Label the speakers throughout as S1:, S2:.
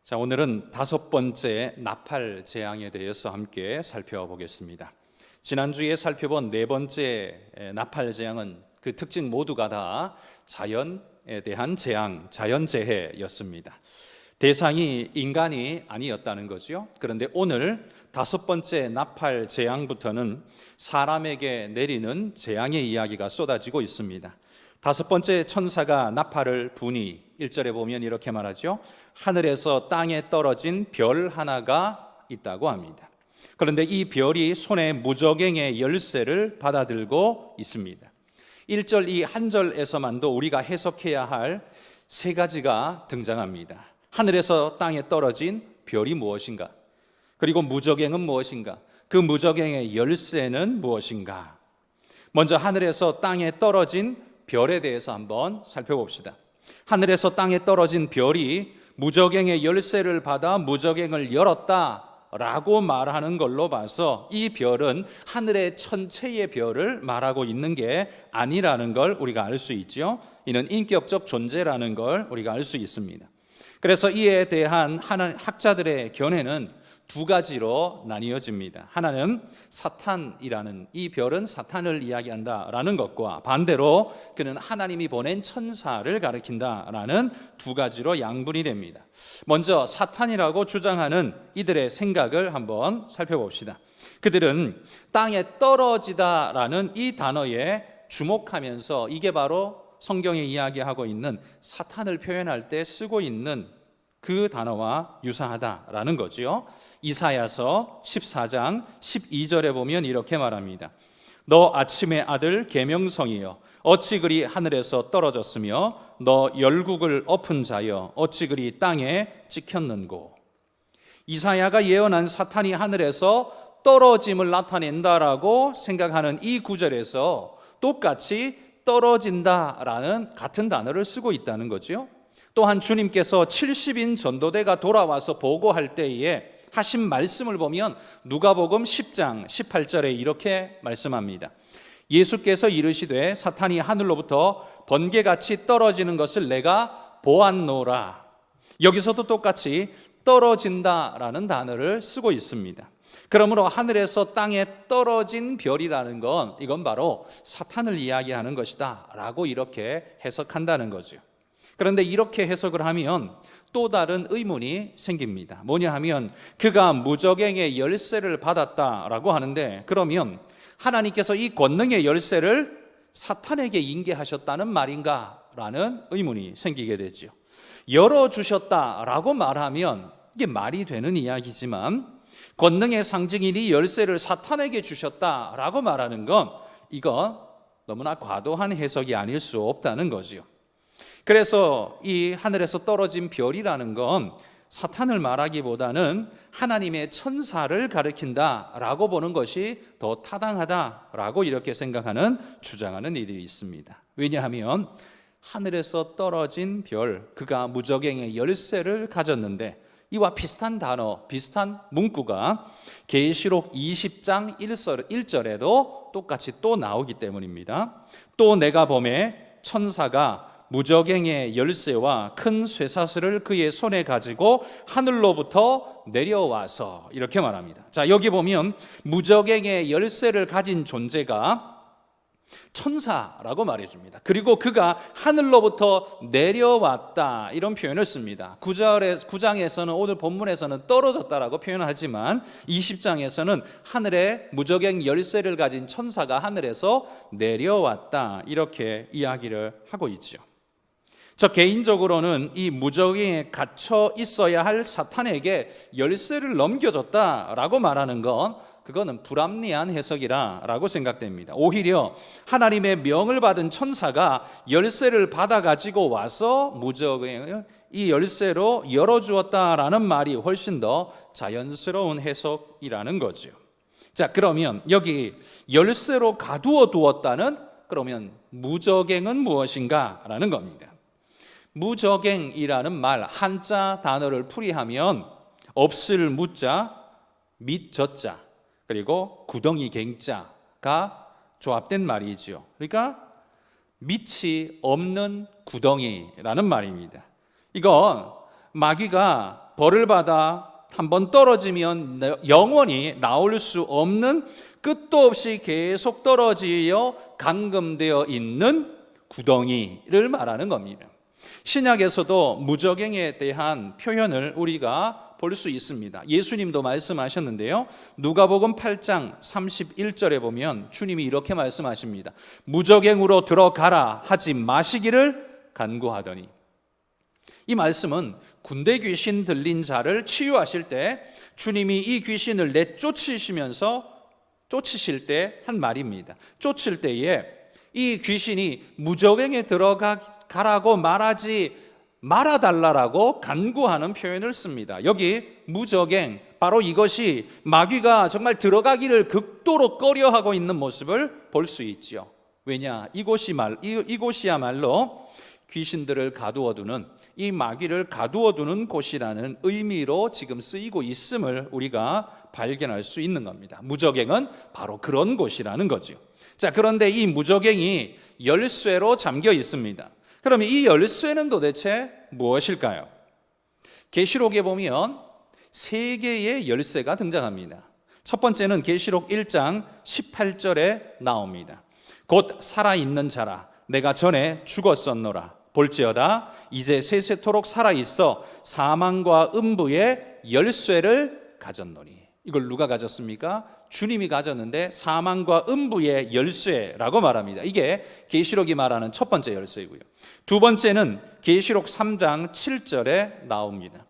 S1: 자, 오늘은 다섯 번째 나팔 재앙에 대해서 함께 살펴보겠습니다. 지난주에 살펴본 네 번째 나팔 재앙은 그 특징 모두가 다 자연에 대한 재앙, 자연재해였습니다. 대상이 인간이 아니었다는 거죠. 그런데 오늘 다섯 번째 나팔 재앙부터는 사람에게 내리는 재앙의 이야기가 쏟아지고 있습니다. 다섯 번째 천사가 나팔을 부니 1절에 보면 이렇게 말하죠. 하늘에서 땅에 떨어진 별 하나가 있다고 합니다. 그런데 이 별이 손에 무저갱의 열쇠를 받아들고 있습니다. 1절 이 한 절에서만도 우리가 해석해야 할 세 가지가 등장합니다. 하늘에서 땅에 떨어진 별이 무엇인가? 그리고 무저갱은 무엇인가? 그 무저갱의 열쇠는 무엇인가? 먼저 하늘에서 땅에 떨어진 별에 대해서 한번 살펴봅시다. 하늘에서 땅에 떨어진 별이 무저갱의 열쇠를 받아 무저갱을 열었다라고 말하는 걸로 봐서 이 별은 하늘의 천체의 별을 말하고 있는 게 아니라는 걸 우리가 알 수 있죠. 이는 인격적 존재라는 걸 우리가 알 수 있습니다. 그래서 이에 대한 학자들의 견해는 두 가지로 나뉘어집니다. 하나는 사탄이라는, 이 별은 사탄을 이야기한다라는 것과 반대로 그는 하나님이 보낸 천사를 가리킨다라는 두 가지로 양분이 됩니다. 먼저 사탄이라고 주장하는 이들의 생각을 한번 살펴봅시다. 그들은 땅에 떨어지다라는 이 단어에 주목하면서 이게 바로 성경에 이야기하고 있는 사탄을 표현할 때 쓰고 있는 그 단어와 유사하다라는 거죠. 이사야서 14장 12절에 보면 이렇게 말합니다. 너 아침의 아들 계명성이여 어찌 그리 하늘에서 떨어졌으며 너 열국을 엎은 자여 어찌 그리 땅에 찍혔는고. 이사야가 예언한 사탄이 하늘에서 떨어짐을 나타낸다라고 생각하는 이 구절에서 똑같이 떨어진다라는 같은 단어를 쓰고 있다는 거죠. 또한 주님께서 70인 전도대가 돌아와서 보고할 때에 하신 말씀을 보면 누가복음 10장 18절에 이렇게 말씀합니다. 예수께서 이르시되 사탄이 하늘로부터 번개같이 떨어지는 것을 내가 보았노라. 여기서도 똑같이 떨어진다라는 단어를 쓰고 있습니다. 그러므로 하늘에서 땅에 떨어진 별이라는 건 이건 바로 사탄을 이야기하는 것이다 라고 이렇게 해석한다는 거죠. 그런데 이렇게 해석을 하면 또 다른 의문이 생깁니다. 뭐냐 하면 그가 무저갱의 열쇠를 받았다라고 하는데 그러면 하나님께서 이 권능의 열쇠를 사탄에게 인계하셨다는 말인가? 라는 의문이 생기게 되죠. 열어주셨다라고 말하면 이게 말이 되는 이야기지만 권능의 상징인 이 열쇠를 사탄에게 주셨다라고 말하는 건 이건 너무나 과도한 해석이 아닐 수 없다는 거죠. 그래서 이 하늘에서 떨어진 별이라는 건 사탄을 말하기보다는 하나님의 천사를 가리킨다라고 보는 것이 더 타당하다라고 이렇게 생각하는 주장하는 이들이 있습니다. 왜냐하면 하늘에서 떨어진 별, 그가 무저갱의 열쇠를 가졌는데 이와 비슷한 단어, 비슷한 문구가 계시록 20장 1절에도 똑같이 또 나오기 때문입니다. 또 내가 보매 천사가 무저갱의 열쇠와 큰 쇠사슬을 그의 손에 가지고 하늘로부터 내려와서 이렇게 말합니다. 자, 여기 보면 무저갱의 열쇠를 가진 존재가 천사라고 말해줍니다. 그리고 그가 하늘로부터 내려왔다 이런 표현을 씁니다. 9장에서는 오늘 본문에서는 떨어졌다라고 표현하지만 20장에서는 하늘에 무저갱 열쇠를 가진 천사가 하늘에서 내려왔다 이렇게 이야기를 하고 있죠. 저 개인적으로는 이 무저갱에 갇혀 있어야 할 사탄에게 열쇠를 넘겨줬다라고 말하는 건 그거는 불합리한 해석이라고 생각됩니다. 오히려 하나님의 명을 받은 천사가 열쇠를 받아가지고 와서 무저갱을 이 열쇠로 열어주었다라는 말이 훨씬 더 자연스러운 해석이라는 거죠. 자, 그러면 여기 열쇠로 가두어 두었다는 그러면 무저갱은 무엇인가라는 겁니다. 무저갱이라는 말 한자 단어를 풀이하면 없을 무자, 및 젖자 그리고 구덩이 갱자가 조합된 말이죠. 그러니까 밑이 없는 구덩이라는 말입니다. 이건 마귀가 벌을 받아 한번 떨어지면 영원히 나올 수 없는, 끝도 없이 계속 떨어지어 감금되어 있는 구덩이를 말하는 겁니다. 신약에서도 무저갱에 대한 표현을 우리가 볼 수 있습니다. 예수님도 말씀하셨는데요. 누가복음 8장 31절에 보면 주님이 이렇게 말씀하십니다. 무저갱으로 들어가라 하지 마시기를 간구하더니. 이 말씀은 군대 귀신 들린 자를 치유하실 때 주님이 이 귀신을 쫓으실 때 한 말입니다. 쫓을 때에 이 귀신이 무저갱에 들어가라고 말하지 말아달라고 간구하는 표현을 씁니다. 여기 무저갱, 바로 이것이 마귀가 정말 들어가기를 극도로 꺼려하고 있는 모습을 볼 수 있죠. 왜냐? 이곳이야말로 귀신들을 가두어두는, 이 마귀를 가두어두는 곳이라는 의미로 지금 쓰이고 있음을 우리가 발견할 수 있는 겁니다. 무저갱은 바로 그런 곳이라는 거죠. 자, 그런데 이 무저갱이 열쇠로 잠겨 있습니다. 그러면 이 열쇠는 도대체 무엇일까요? 계시록에 보면 세 개의 열쇠가 등장합니다. 첫 번째는 계시록 1장 18절에 나옵니다. 곧 살아있는 자라 내가 전에 죽었었노라. 볼지어다 이제 세세토록 살아있어 사망과 음부의 열쇠를 가졌노니. 이걸 누가 가졌습니까? 주님이 가졌는데 사망과 음부의 열쇠라고 말합니다. 이게 계시록이 말하는 첫 번째 열쇠이고요. 두 번째는 계시록 3장 7절에 나옵니다.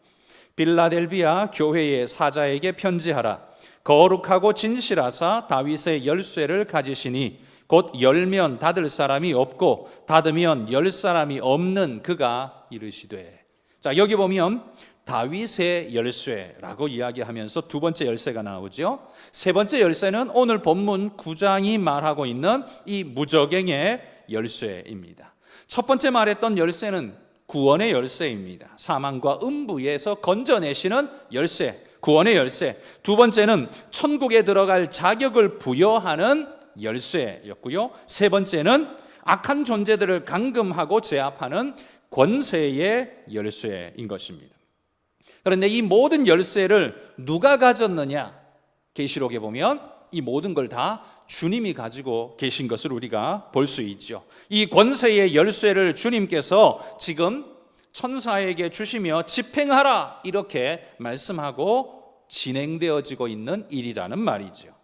S1: 빌라델비아 교회의 사자에게 편지하라. 거룩하고 진실하사 다윗의 열쇠를 가지시니 곧 열면 닫을 사람이 없고 닫으면 열 사람이 없는 그가 이르시되. 자, 여기 보면 다윗의 열쇠라고 이야기하면서 두 번째 열쇠가 나오죠. 세 번째 열쇠는 오늘 본문 9장이 말하고 있는 이 무저갱의 열쇠입니다. 첫 번째 말했던 열쇠는 구원의 열쇠입니다. 사망과 음부에서 건져내시는 열쇠, 구원의 열쇠. 두 번째는 천국에 들어갈 자격을 부여하는 열쇠였고요. 세 번째는 악한 존재들을 감금하고 제압하는 권세의 열쇠인 것입니다. 그런데 이 모든 열쇠를 누가 가졌느냐? 계시록에 보면 이 모든 걸 다 주님이 가지고 계신 것을 우리가 볼 수 있죠. 이 권세의 열쇠를 주님께서 지금 천사에게 주시며 집행하라 이렇게 말씀하고 진행되어지고 있는 일이라는 말이죠.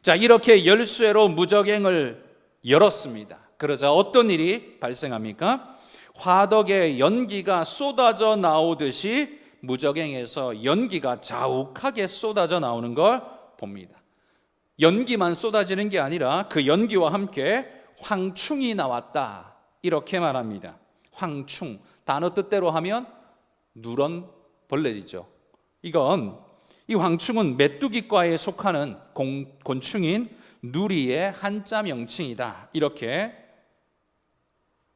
S1: 자, 이렇게 열쇠로 무저갱을 열었습니다. 그러자 어떤 일이 발생합니까? 화덕에 연기가 쏟아져 나오듯이 무저갱에서 연기가 자욱하게 쏟아져 나오는 걸 봅니다. 연기만 쏟아지는 게 아니라 그 연기와 함께 황충이 나왔다 이렇게 말합니다. 황충, 단어 뜻대로 하면 누런 벌레이죠. 이 황충은 메뚜기과에 속하는 곤충인 누리의 한자 명칭이다. 이렇게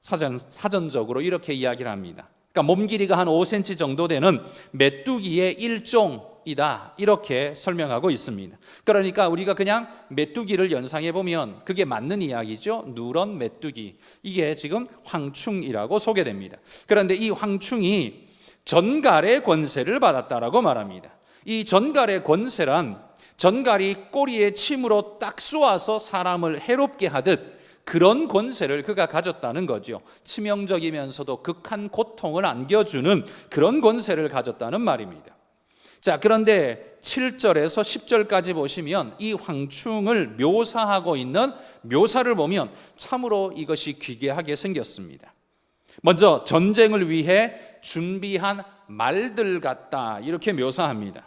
S1: 사전적으로 이렇게 이야기를 합니다. 그러니까 몸 길이가 한 5cm 정도 되는 메뚜기의 일종이다. 이렇게 설명하고 있습니다. 그러니까 우리가 그냥 메뚜기를 연상해 보면 그게 맞는 이야기죠. 누런 메뚜기. 이게 지금 황충이라고 소개됩니다. 그런데 이 황충이 전갈의 권세를 받았다라고 말합니다. 이 전갈의 권세란 전갈이 꼬리에 침으로 딱 쏘아서 사람을 해롭게 하듯 그런 권세를 그가 가졌다는 거죠. 치명적이면서도 극한 고통을 안겨주는 그런 권세를 가졌다는 말입니다. 자, 그런데 7절에서 10절까지 보시면 이 황충을 묘사하고 있는 묘사를 보면 참으로 이것이 기괴하게 생겼습니다. 먼저 전쟁을 위해 준비한 말들 같다 이렇게 묘사합니다.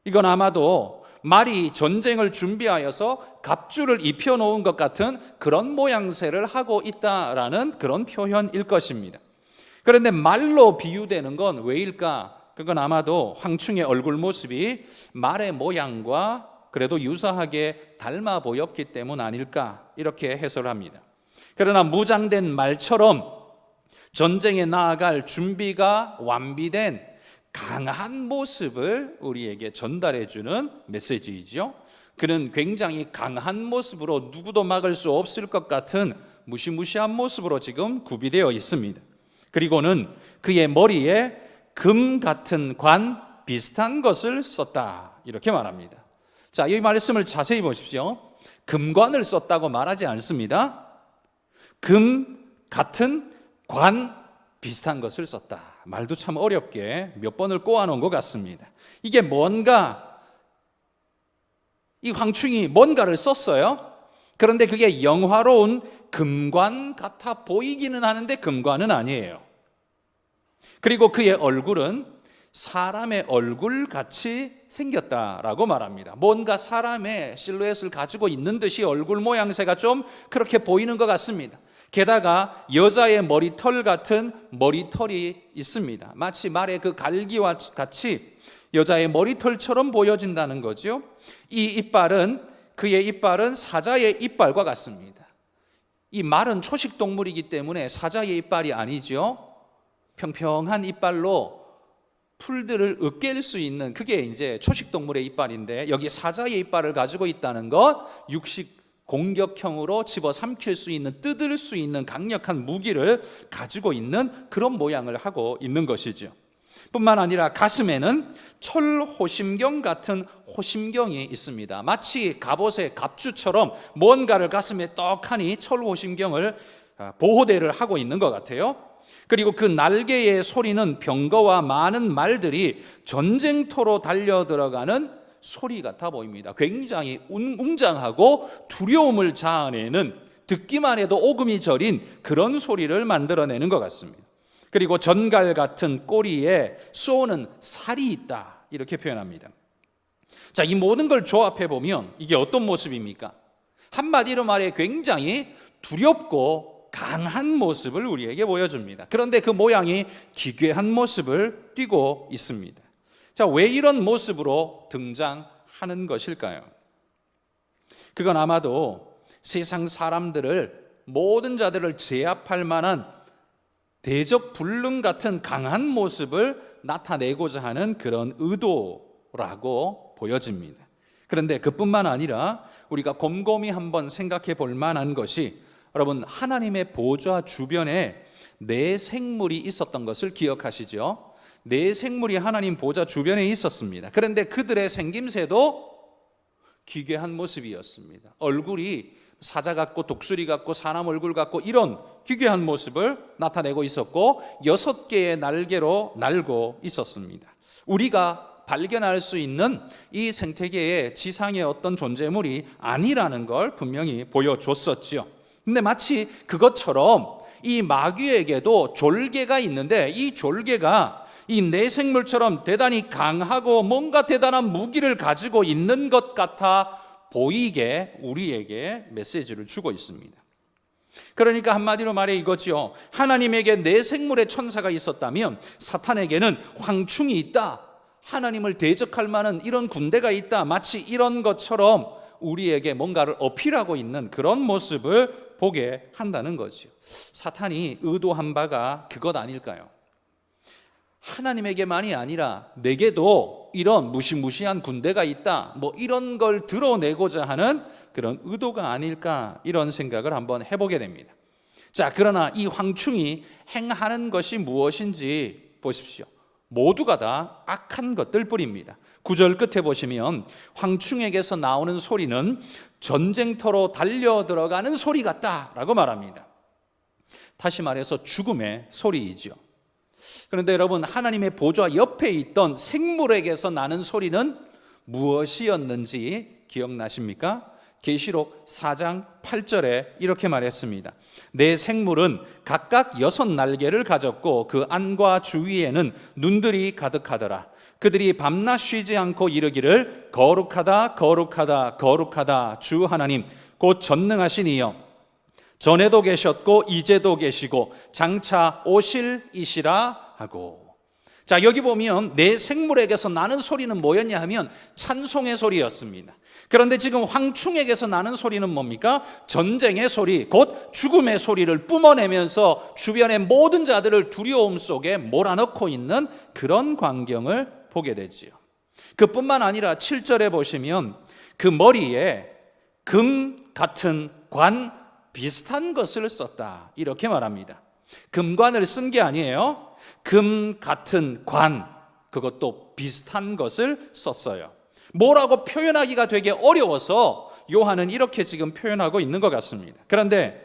S1: 이건 아마도 말이 전쟁을 준비하여서 갑주를 입혀놓은 것 같은 그런 모양새를 하고 있다라는 그런 표현일 것입니다. 그런데 말로 비유되는 건 왜일까? 그건 아마도 황충의 얼굴 모습이 말의 모양과 그래도 유사하게 닮아 보였기 때문 아닐까 이렇게 해석을 합니다. 그러나 무장된 말처럼 전쟁에 나아갈 준비가 완비된 강한 모습을 우리에게 전달해주는 메시지이죠. 그는 굉장히 강한 모습으로 누구도 막을 수 없을 것 같은 무시무시한 모습으로 지금 구비되어 있습니다. 그리고는 그의 머리에 금 같은 관 비슷한 것을 썼다. 이렇게 말합니다. 자, 이 말씀을 자세히 보십시오. 금관을 썼다고 말하지 않습니다. 금 같은 관 비슷한 것을 썼다. 말도 참 어렵게 몇 번을 꼬아놓은 것 같습니다. 이게 뭔가, 이 황충이 뭔가를 썼어요. 그런데 그게 영화로운 금관 같아 보이기는 하는데 금관은 아니에요. 그리고 그의 얼굴은 사람의 얼굴 같이 생겼다라고 말합니다. 뭔가 사람의 실루엣을 가지고 있는 듯이 얼굴 모양새가 좀 그렇게 보이는 것 같습니다. 게다가 여자의 머리털 같은 머리털이 있습니다. 마치 말의 그 갈기와 같이 여자의 머리털처럼 보여진다는 거죠. 그의 이빨은 사자의 이빨과 같습니다. 이 말은 초식 동물이기 때문에 사자의 이빨이 아니죠. 평평한 이빨로 풀들을 으깰 수 있는, 그게 이제 초식 동물의 이빨인데, 여기 사자의 이빨을 가지고 있다는 것, 육식 공격형으로 집어삼킬 수 있는, 뜯을 수 있는 강력한 무기를 가지고 있는 그런 모양을 하고 있는 것이죠. 뿐만 아니라 가슴에는 철호심경 같은 호심경이 있습니다. 마치 갑옷의 갑주처럼 뭔가를 가슴에 떡하니 철호심경을 보호대를 하고 있는 것 같아요. 그리고 그 날개의 소리는 병거와 많은 말들이 전쟁터로 달려들어가는 소리 같아 보입니다. 굉장히 웅장하고 두려움을 자아내는, 듣기만 해도 오금이 저린 그런 소리를 만들어내는 것 같습니다. 그리고 전갈 같은 꼬리에 쏘는 살이 있다, 이렇게 표현합니다. 자, 이 모든 걸 조합해 보면 이게 어떤 모습입니까? 한마디로 말해 굉장히 두렵고 강한 모습을 우리에게 보여줍니다. 그런데 그 모양이 기괴한 모습을 띠고 있습니다. 자, 왜 이런 모습으로 등장하는 것일까요? 그건 아마도 세상 사람들을, 모든 자들을 제압할 만한 대적 불능 같은 강한 모습을 나타내고자 하는 그런 의도라고 보여집니다. 그런데 그뿐만 아니라 우리가 곰곰이 한번 생각해 볼 만한 것이, 여러분, 하나님의 보좌 주변에 네 생물이 있었던 것을 기억하시죠? 네 생물이 하나님 보좌 주변에 있었습니다. 그런데 그들의 생김새도 기괴한 모습이었습니다. 얼굴이 사자 같고 독수리 같고 사람 얼굴 같고 이런 기괴한 모습을 나타내고 있었고, 6개의 날개로 날고 있었습니다. 우리가 발견할 수 있는 이 생태계의 지상의 어떤 존재물이 아니라는 걸 분명히 보여줬었죠. 근데 마치 그것처럼 이 마귀에게도 졸개가 있는데, 이 졸개가 이 네 생물처럼 대단히 강하고 뭔가 대단한 무기를 가지고 있는 것 같아 보이게 우리에게 메시지를 주고 있습니다. 그러니까 한마디로 말해 이거지요. 하나님에게 네 생물의 천사가 있었다면 사탄에게는 황충이 있다, 하나님을 대적할 만한 이런 군대가 있다, 마치 이런 것처럼 우리에게 뭔가를 어필하고 있는 그런 모습을 보게 한다는 거죠. 사탄이 의도한 바가 그것 아닐까요? 하나님에게만이 아니라 내게도 이런 무시무시한 군대가 있다, 뭐 이런 걸 드러내고자 하는 그런 의도가 아닐까, 이런 생각을 한번 해보게 됩니다. 자, 그러나 이 황충이 행하는 것이 무엇인지 보십시오. 모두가 다 악한 것들 뿐입니다. 9절 끝에 보시면 황충에게서 나오는 소리는 전쟁터로 달려들어가는 소리 같다라고 말합니다. 다시 말해서 죽음의 소리이죠. 그런데 여러분, 하나님의 보좌 옆에 있던 생물에게서 나는 소리는 무엇이었는지 기억나십니까? 계시록 4장 8절에 이렇게 말했습니다. 네 생물은 각각 6날개를 가졌고 그 안과 주위에는 눈들이 가득하더라. 그들이 밤낮 쉬지 않고 이르기를 거룩하다 거룩하다 거룩하다 주 하나님 곧 전능하신 이여, 전에도 계셨고 이제도 계시고 장차 오실 이시라 하고. 자, 여기 보면 네 생물에게서 나는 소리는 뭐였냐 하면 찬송의 소리였습니다. 그런데 지금 황충에게서 나는 소리는 뭡니까? 전쟁의 소리, 곧 죽음의 소리를 뿜어내면서 주변의 모든 자들을 두려움 속에 몰아넣고 있는 그런 광경을 보게 되지요. 그뿐만 아니라 7절에 보시면 그 머리에 금 같은 관 비슷한 것을 썼다, 이렇게 말합니다. 금관을 쓴 게 아니에요. 금 같은 관, 그것도 비슷한 것을 썼어요. 뭐라고 표현하기가 되게 어려워서 요한은 이렇게 지금 표현하고 있는 것 같습니다. 그런데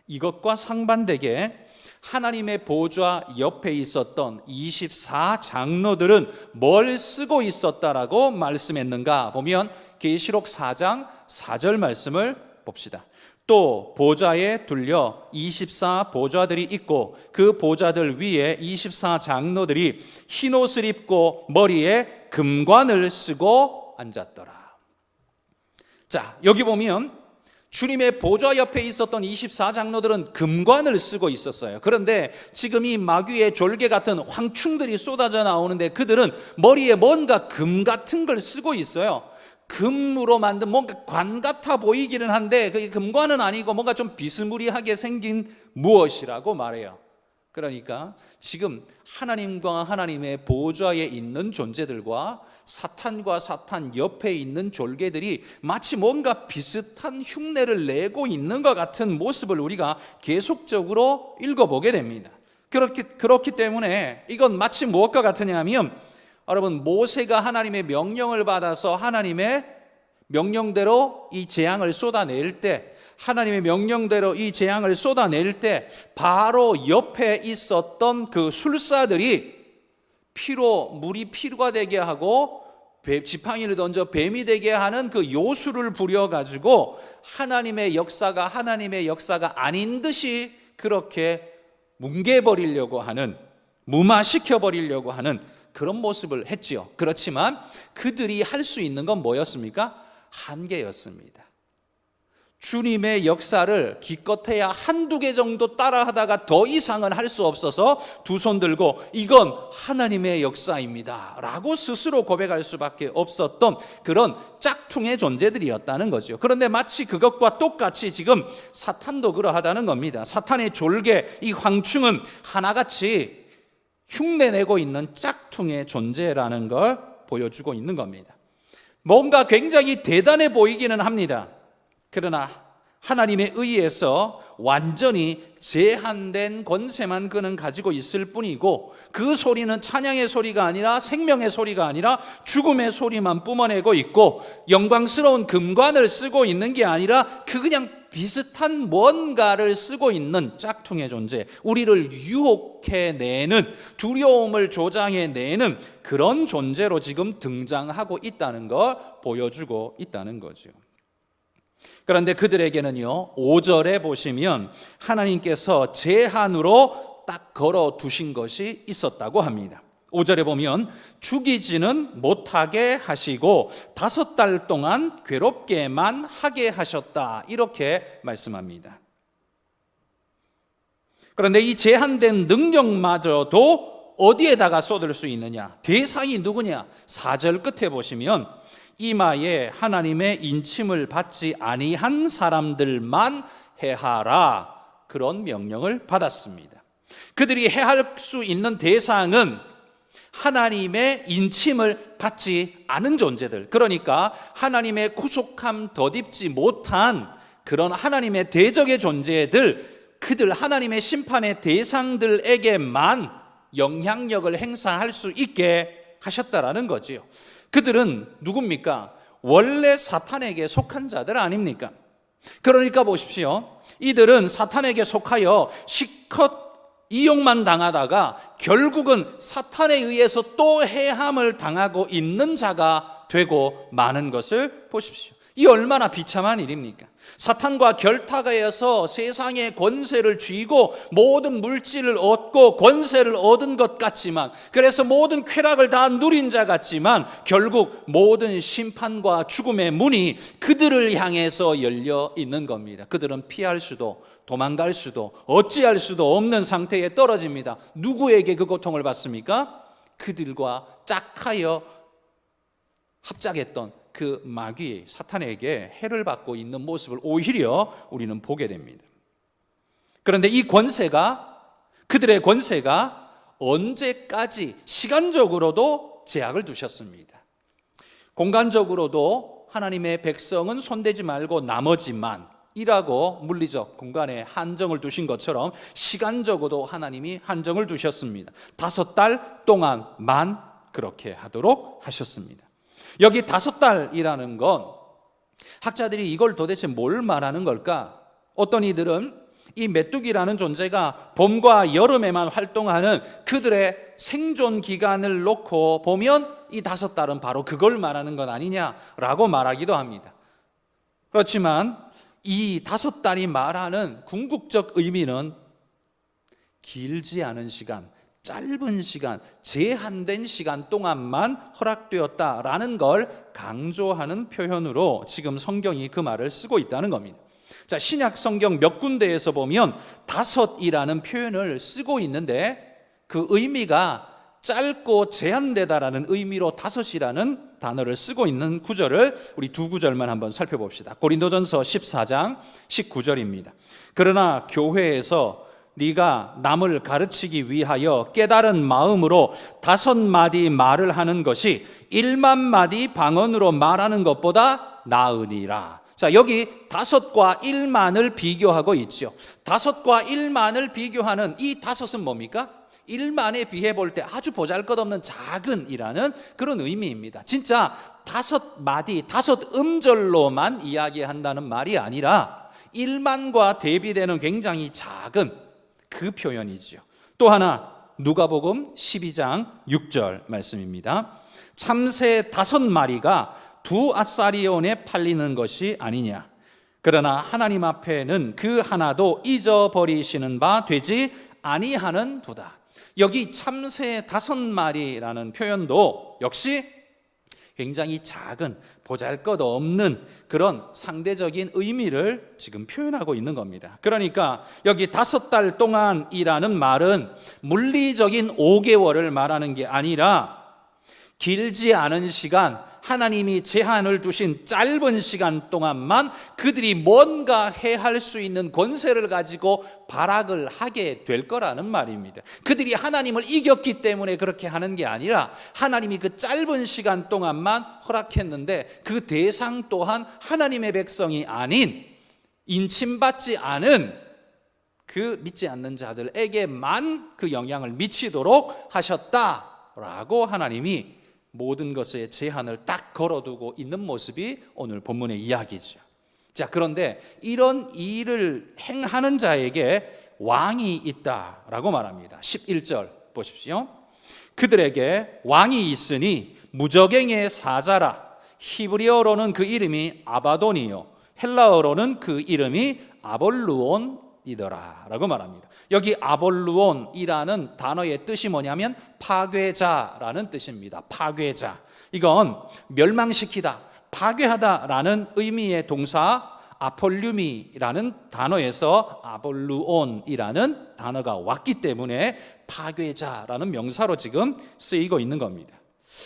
S1: 이것과 상반되게 하나님의 보좌 옆에 있었던 24장로들은 뭘 쓰고 있었다라고 말씀했는가 보면 계시록 4장 4절 말씀을 봅시다. 또 보좌에 둘려 24 보좌들이 있고 그 보좌들 위에 24 장로들이 흰옷을 입고 머리에 금관을 쓰고 앉았더라. 자, 여기 보면 주님의 보좌 옆에 있었던 24 장로들은 금관을 쓰고 있었어요. 그런데 지금 이 마귀의 졸개 같은 황충들이 쏟아져 나오는데 그들은 머리에 뭔가 금 같은 걸 쓰고 있어요. 금으로 만든 뭔가 관 같아 보이기는 한데 그게 금관은 아니고 뭔가 좀 비스무리하게 생긴 무엇이라고 말해요. 그러니까 지금 하나님과 하나님의 보좌에 있는 존재들과 사탄과 사탄 옆에 있는 졸개들이 마치 뭔가 비슷한 흉내를 내고 있는 것 같은 모습을 우리가 계속적으로 읽어보게 됩니다. 그렇기 때문에 이건 마치 무엇과 같으냐 하면 여러분, 모세가 하나님의 명령을 받아서 하나님의 명령대로 이 재앙을 쏟아낼 때, 하나님의 명령대로 이 재앙을 쏟아낼 때 바로 옆에 있었던 그 술사들이 물이 피가 되게 하고 지팡이를 던져 뱀이 되게 하는 그 요술을 부려가지고 하나님의 역사가 아닌 듯이 그렇게 뭉개버리려고 하는, 무마시켜버리려고 하는 그런 모습을 했지요. 그렇지만 그들이 할 수 있는 건 뭐였습니까? 한계였습니다. 주님의 역사를 기껏해야 한두 개 정도 따라하다가 더 이상은 할 수 없어서 두 손 들고 이건 하나님의 역사입니다 라고 스스로 고백할 수밖에 없었던 그런 짝퉁의 존재들이었다는 거죠. 그런데 마치 그것과 똑같이 지금 사탄도 그러하다는 겁니다. 사탄의 졸개, 이 황충은 하나같이 흉내내고 있는 짝퉁의 존재라는 걸 보여주고 있는 겁니다. 뭔가 굉장히 대단해 보이기는 합니다. 그러나 하나님의 의에서 완전히 제한된 권세만 그는 가지고 있을 뿐이고 그 소리는 찬양의 소리가 아니라 생명의 소리가 아니라 죽음의 소리만 뿜어내고 있고 영광스러운 금관을 쓰고 있는 게 아니라 그냥 비슷한 뭔가를 쓰고 있는 짝퉁의 존재, 우리를 유혹해내는, 두려움을 조장해내는 그런 존재로 지금 등장하고 있다는 걸 보여주고 있다는 거죠. 그런데 그들에게는요, 5절에 보시면 하나님께서 제한으로 딱 걸어 두신 것이 있었다고 합니다. 5절에 보면 죽이지는 못하게 하시고 5달 동안 괴롭게만 하게 하셨다, 이렇게 말씀합니다. 그런데 이 제한된 능력마저도 어디에다가 쏟을 수 있느냐? 대상이 누구냐? 4절 끝에 보시면 이마에 하나님의 인침을 받지 아니한 사람들만 해하라, 그런 명령을 받았습니다. 그들이 해할 수 있는 대상은 하나님의 인침을 받지 않은 존재들, 그러니까 하나님의 구속함 덧입지 못한 그런 하나님의 대적의 존재들, 그들 하나님의 심판의 대상들에게만 영향력을 행사할 수 있게 하셨다라는 거지요. 그들은 누굽니까? 원래 사탄에게 속한 자들 아닙니까? 그러니까 보십시오. 이들은 사탄에게 속하여 실컷 이용만 당하다가 결국은 사탄에 의해서 또 해함을 당하고 있는 자가 되고 마는 것을 보십시오. 이 얼마나 비참한 일입니까? 사탄과 결탁하여서 세상의 권세를 쥐고 모든 물질을 얻고 권세를 얻은 것 같지만, 그래서 모든 쾌락을 다 누린 자 같지만 결국 모든 심판과 죽음의 문이 그들을 향해서 열려 있는 겁니다. 그들은 피할 수도 도망갈 수도 어찌할 수도 없는 상태에 떨어집니다. 누구에게 그 고통을 받습니까? 그들과 짝하여 합작했던 그 마귀 사탄에게 해를 받고 있는 모습을 오히려 우리는 보게 됩니다. 그런데 이 권세가, 그들의 권세가 언제까지 시간적으로도 제약을 두셨습니다. 공간적으로도 하나님의 백성은 손대지 말고 나머지만, 이라고 물리적 공간에 한정을 두신 것처럼 시간적으로도 하나님이 한정을 두셨습니다. 5달 동안만 그렇게 하도록 하셨습니다. 여기 5달이라는 건 학자들이 이걸 도대체 뭘 말하는 걸까? 어떤 이들은 이 메뚜기라는 존재가 봄과 여름에만 활동하는 그들의 생존 기간을 놓고 보면 이 5달은 바로 그걸 말하는 것 아니냐라고 말하기도 합니다. 그렇지만 이 5달이 말하는 궁극적 의미는 길지 않은 시간, 짧은 시간, 제한된 시간 동안만 허락되었다라는 걸 강조하는 표현으로 지금 성경이 그 말을 쓰고 있다는 겁니다. 자, 신약 성경 몇 군데에서 보면 5이라는 표현을 쓰고 있는데 그 의미가 짧고 제한되다라는 의미로 5이라는 단어를 쓰고 있는 구절을 우리 2구절만 한번 살펴봅시다. 고린도전서 14장 19절입니다. 그러나 교회에서 네가 남을 가르치기 위하여 깨달은 마음으로 5마디 말을 하는 것이 1만 마디 방언으로 말하는 것보다 나으니라. 자, 여기 5과 1만을 비교하고 있죠. 5과 1만을 비교하는 이 5은 뭡니까? 1만에 비해 볼 때 아주 보잘것없는 작은이라는 그런 의미입니다. 진짜 5마디, 5음절로만 이야기한다는 말이 아니라 1만과 대비되는 굉장히 작은 그 표현이죠. 또 하나 누가복음 12장 6절 말씀입니다. 참새 5마리가 2아사리온에 팔리는 것이 아니냐. 그러나 하나님 앞에는 그 하나도 잊어버리시는 바 되지 아니하는 도다. 여기 참새 5마리라는 표현도 역시 굉장히 작은 보잘것없는 그런 상대적인 의미를 지금 표현하고 있는 겁니다. 그러니까 여기 5달 동안이라는 말은 물리적인 5개월을 말하는 게 아니라 길지 않은 시간, 하나님이 제한을 두신 짧은 시간 동안만 그들이 뭔가 해할 수 있는 권세를 가지고 발악을 하게 될 거라는 말입니다. 그들이 하나님을 이겼기 때문에 그렇게 하는 게 아니라 하나님이 그 짧은 시간 동안만 허락했는데 그 대상 또한 하나님의 백성이 아닌 인침받지 않은 그 믿지 않는 자들에게만 그 영향을 미치도록 하셨다라고 하나님이 모든 것에 제한을 딱 걸어두고 있는 모습이 오늘 본문의 이야기죠. 자, 그런데 이런 일을 행하는 자에게 왕이 있다라고 말합니다. 11절 보십시오. 그들에게 왕이 있으니 무적행의 사자라. 히브리어로는 그 이름이 아바돈이요 헬라어로는 그 이름이 아볼루온이더라 라고 말합니다. 여기 아볼루온이라는 단어의 뜻이 뭐냐면 파괴자라는 뜻입니다. 파괴자. 이건 멸망시키다, 파괴하다라는 의미의 동사 아폴륨이라는 단어에서 아볼루온이라는 단어가 왔기 때문에 파괴자라는 명사로 지금 쓰이고 있는 겁니다.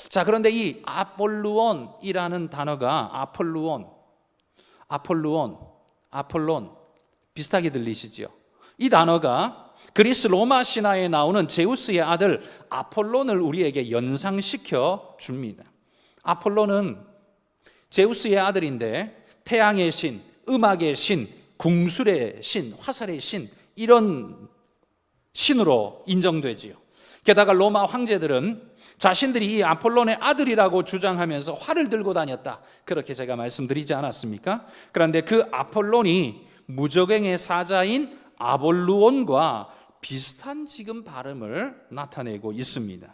S1: 자, 그런데 이 아볼루온이라는 단어가 아폴론 비슷하게 들리시죠? 이 단어가 그리스 로마 신화에 나오는 제우스의 아들 아폴론을 우리에게 연상시켜 줍니다. 아폴론은 제우스의 아들인데 태양의 신, 음악의 신, 궁술의 신, 화살의 신 이런 신으로 인정되지요. 게다가 로마 황제들은 자신들이 이 아폴론의 아들이라고 주장하면서 활을 들고 다녔다. 그렇게 제가 말씀드리지 않았습니까? 그런데 그 아폴론이 무적행의 사자인 아볼루온과 비슷한 지금 발음을 나타내고 있습니다.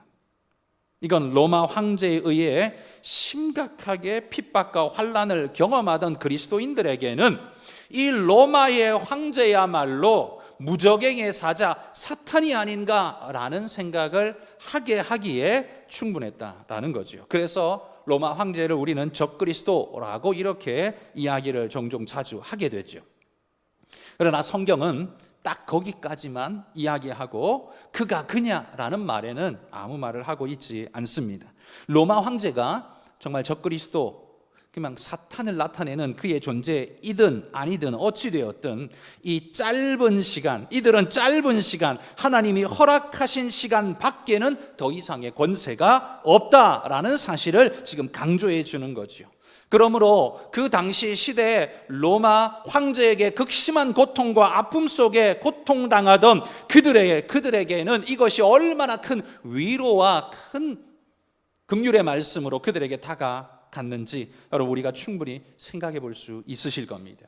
S1: 이건 로마 황제에 의해 심각하게 핍박과 환난을 경험하던 그리스도인들에게는 이 로마의 황제야말로 무적행의 사자 사탄이 아닌가라는 생각을 하게 하기에 충분했다라는 거죠. 그래서 로마 황제를 우리는 적그리스도라고 이렇게 이야기를 종종 자주 하게 되죠. 그러나 성경은 딱 거기까지만 이야기하고 그가 그냐라는 말에는 아무 말을 하고 있지 않습니다. 로마 황제가 정말 적그리스도, 그냥 사탄을 나타내는 그의 존재이든 아니든 어찌되었든 이 짧은 시간, 이들은 짧은 시간, 하나님이 허락하신 시간 밖에는 더 이상의 권세가 없다라는 사실을 지금 강조해 주는 거죠. 그러므로 그 당시 시대에 로마 황제에게 극심한 고통과 아픔 속에 고통당하던 그들에게는 이것이 얼마나 큰 위로와 큰 긍휼의 말씀으로 그들에게 다가갔는지 여러분 우리가 충분히 생각해 볼 수 있으실 겁니다.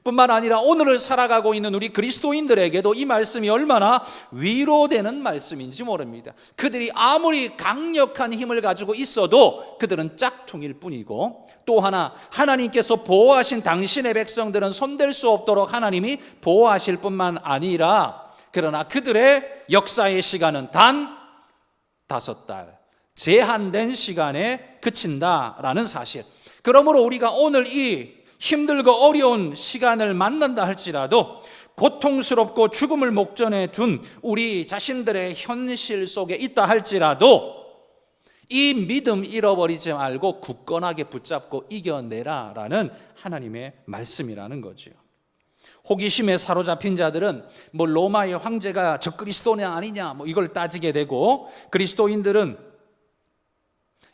S1: 뿐만 아니라 오늘을 살아가고 있는 우리 그리스도인들에게도 이 말씀이 얼마나 위로되는 말씀인지 모릅니다. 그들이 아무리 강력한 힘을 가지고 있어도 그들은 짝퉁일 뿐이고, 또 하나 하나님께서 보호하신 당신의 백성들은 손댈 수 없도록 하나님이 보호하실 뿐만 아니라, 그러나 그들의 역사의 시간은 단 5달, 제한된 시간에 그친다라는 사실. 그러므로 우리가 오늘 이 힘들고 어려운 시간을 만난다 할지라도, 고통스럽고 죽음을 목전에 둔 우리 자신들의 현실 속에 있다 할지라도 이 믿음 잃어버리지 말고 굳건하게 붙잡고 이겨내라라는 하나님의 말씀이라는 거죠. 호기심에 사로잡힌 자들은 로마의 황제가 적그리스도냐 아니냐 이걸 따지게 되고, 그리스도인들은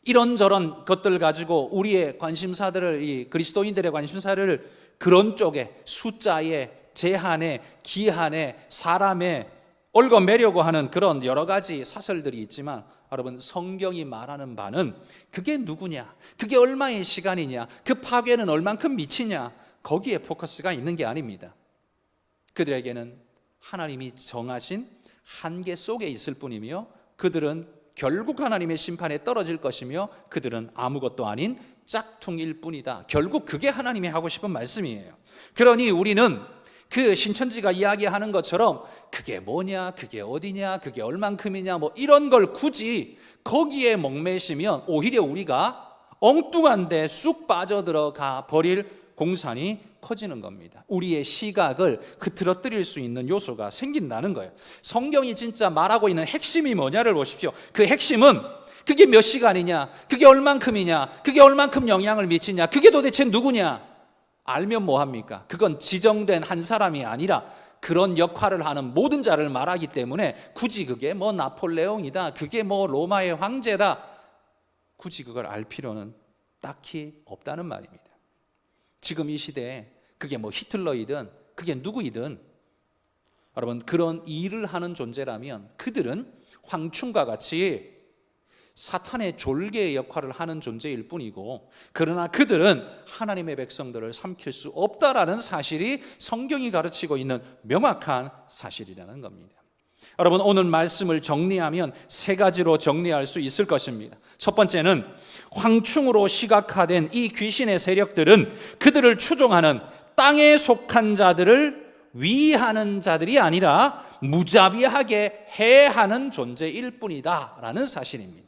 S1: 이런저런 것들 가지고 우리의 관심사들을, 이 그리스도인들의 관심사를 그런 쪽에, 숫자에, 제한에, 기한에, 사람에 얽어매려고 하는 그런 여러 가지 사설들이 있지만, 여러분 성경이 말하는 바는 그게 누구냐, 그게 얼마의 시간이냐, 그 파괴는 얼만큼 미치냐, 거기에 포커스가 있는 게 아닙니다. 그들에게는 하나님이 정하신 한계 속에 있을 뿐이며, 그들은 결국 하나님의 심판에 떨어질 것이며, 그들은 아무것도 아닌 짝퉁일 뿐이다. 결국 그게 하나님이 하고 싶은 말씀이에요. 그러니 우리는 그 신천지가 이야기하는 것처럼 그게 뭐냐, 그게 어디냐, 그게 얼만큼이냐 이런 걸 굳이 거기에 목매시면 오히려 우리가 엉뚱한 데 쑥 빠져들어가 버릴 공산이 커지는 겁니다. 우리의 시각을 흐트러뜨릴 수 있는 요소가 생긴다는 거예요. 성경이 진짜 말하고 있는 핵심이 뭐냐를 보십시오. 그 핵심은 그게 몇 시간이냐, 그게 얼만큼이냐, 그게 얼만큼 영향을 미치냐, 그게 도대체 누구냐, 알면 뭐합니까? 그건 지정된 한 사람이 아니라 그런 역할을 하는 모든 자를 말하기 때문에 굳이 그게 나폴레옹이다, 그게 로마의 황제다, 굳이 그걸 알 필요는 딱히 없다는 말입니다. 지금 이 시대에 그게 히틀러이든 그게 누구이든 여러분 그런 일을 하는 존재라면 그들은 황충과 같이 사탄의 졸개의 역할을 하는 존재일 뿐이고, 그러나 그들은 하나님의 백성들을 삼킬 수 없다라는 사실이 성경이 가르치고 있는 명확한 사실이라는 겁니다. 여러분 오늘 말씀을 정리하면 3가지로 정리할 수 있을 것입니다. 첫 번째는 황충으로 시각화된 이 귀신의 세력들은 그들을 추종하는 땅에 속한 자들을 위하는 자들이 아니라 무자비하게 해하는 존재일 뿐이다 라는 사실입니다.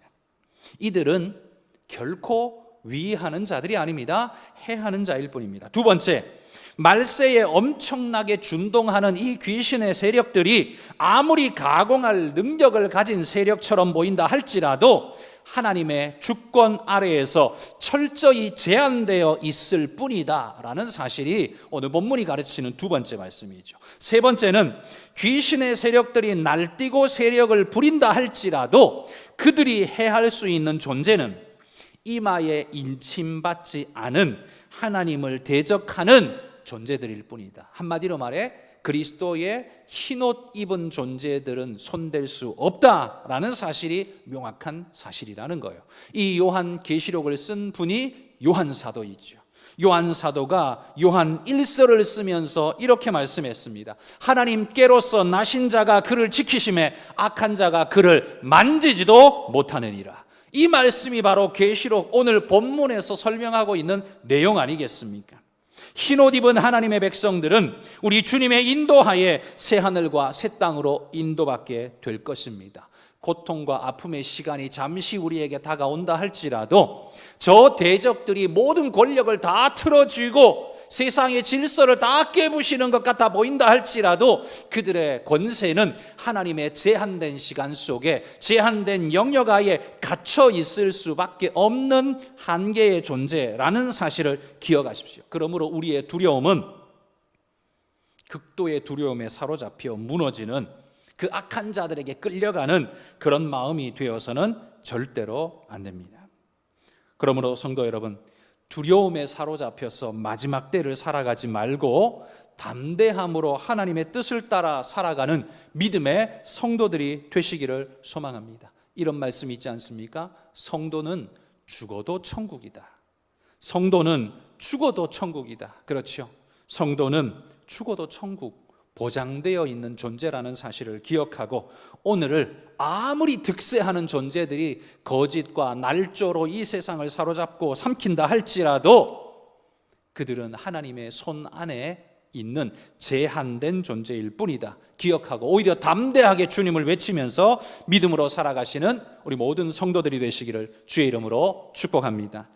S1: 이들은 결코 위하는 자들이 아닙니다. 해하는 자일 뿐입니다. 두 번째, 말세에 엄청나게 준동하는 이 귀신의 세력들이 아무리 가공할 능력을 가진 세력처럼 보인다 할지라도 하나님의 주권 아래에서 철저히 제한되어 있을 뿐이다 라는 사실이 오늘 본문이 가르치는 두 번째 말씀이죠. 세 번째는 귀신의 세력들이 날뛰고 세력을 부린다 할지라도 그들이 해할 수 있는 존재는 이마에 인침받지 않은 하나님을 대적하는 존재들일 뿐이다. 한마디로 말해 그리스도의 흰옷 입은 존재들은 손댈 수 없다라는 사실이 명확한 사실이라는 거예요. 이 요한 계시록을 쓴 분이 요한 사도이죠. 요한 사도가 요한 1서를 쓰면서 이렇게 말씀했습니다. 하나님께로서 나신 자가 그를 지키심에 악한 자가 그를 만지지도 못하느니라. 이 말씀이 바로 계시록 오늘 본문에서 설명하고 있는 내용 아니겠습니까? 흰옷 입은 하나님의 백성들은 우리 주님의 인도하에 새 하늘과 새 땅으로 인도받게 될 것입니다. 고통과 아픔의 시간이 잠시 우리에게 다가온다 할지라도 저 대적들이 모든 권력을 다 틀어쥐고 세상의 질서를 다 깨부시는 것 같아 보인다 할지라도 그들의 권세는 하나님의 제한된 시간 속에 제한된 영역 하에 갇혀 있을 수밖에 없는 한계의 존재라는 사실을 기억하십시오. 그러므로 우리의 두려움은 극도의 두려움에 사로잡혀 무너지는 그 악한 자들에게 끌려가는 그런 마음이 되어서는 절대로 안 됩니다. 그러므로 성도 여러분, 두려움에 사로잡혀서 마지막 때를 살아가지 말고 담대함으로 하나님의 뜻을 따라 살아가는 믿음의 성도들이 되시기를 소망합니다. 이런 말씀 있지 않습니까? 성도는 죽어도 천국이다. 성도는 죽어도 천국이다. 그렇죠? 성도는 죽어도 천국 보장되어 있는 존재라는 사실을 기억하고 오늘을 아무리 득세하는 존재들이 거짓과 날조로 이 세상을 사로잡고 삼킨다 할지라도 그들은 하나님의 손 안에 있는 제한된 존재일 뿐이다 기억하고 오히려 담대하게 주님을 외치면서 믿음으로 살아가시는 우리 모든 성도들이 되시기를 주의 이름으로 축복합니다.